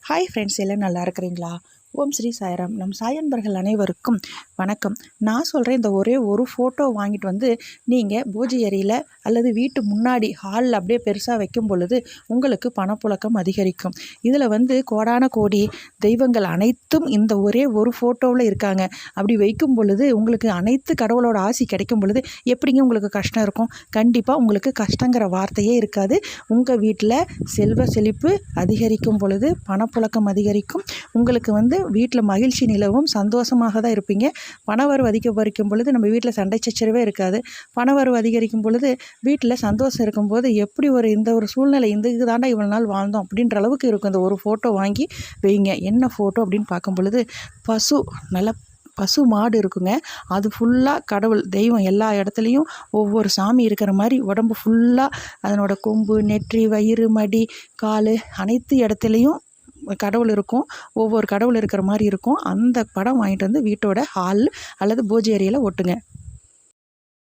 Hi friends, எல்லாம் நல்லா இருக்கிறீங்களா? ஓம் ஸ்ரீ சாய்ராம். நம் சாயன்பர்கள் அனைவருக்கும் வணக்கம். நான் சொல்கிறேன், இந்த ஒரே ஒரு ஃபோட்டோ வாங்கிட்டு வந்து நீங்கள் பூஜை அறையில் அல்லது வீட்டு முன்னாடி ஹாலில் அப்படியே பெருசாக வைக்கும் பொழுது உங்களுக்கு பணப்புழக்கம் அதிகரிக்கும். இதில் கோடான கோடி தெய்வங்கள் அனைத்தும் இந்த ஒரே ஒரு ஃபோட்டோவில் இருக்காங்க. அப்படி வைக்கும் பொழுது உங்களுக்கு அனைத்து கடவுளோட ஆசி கிடைக்கும் பொழுது எப்படிங்க உங்களுக்கு கஷ்டம் இருக்கும்? கண்டிப்பாக உங்களுக்கு கஷ்டங்கிற வார்த்தையே இருக்காது. உங்கள் வீட்டில் செல்வ செழிப்பு அதிகரிக்கும் பொழுது பணப்புழக்கம் அதிகரிக்கும். உங்களுக்கு வீட்டில் மகிழ்ச்சி நிலவும், சந்தோஷமாக தான் இருப்பீங்க. பணவரவு அதிகரிக்கும் பொழுது நம்ம வீட்டில் சண்டை சச்சரவே இருக்காது. பணவரவு அதிகரிக்கும் பொழுது வீட்டில் சந்தோஷம் இருக்கும்போது எப்படி இந்த ஒரு சூழ்நிலை இதுக்கு தாண்டா இவ்வளோ நாள் வாழ்ந்தோம் அப்படின்ற அளவுக்கு இருக்கும். இந்த ஒரு ஃபோட்டோ வாங்கி வைங்க. என்ன ஃபோட்டோ அப்படின்னு பார்க்கும் பொழுது நல்ல பசு மாடு இருக்குங்க. அது ஃபுல்லாக கடவுள் தெய்வம் எல்லா இடத்துலையும் ஒவ்வொரு சாமி இருக்கிற மாதிரி உடம்பு ஃபுல்லாக அதனோட கொம்பு, நெற்றி, வயிறு, மடி, கால் அனைத்து இடத்துலையும் கடவுள் இருக்கும். ஒவ்வொரு கடவுள் இருக்கிற மாதிரி இருக்கும். அந்த படம் வாங்கிட்டு வந்து வீட்டோட ஹால் அல்லது பூஜை அறையில் ஒட்டுங்க.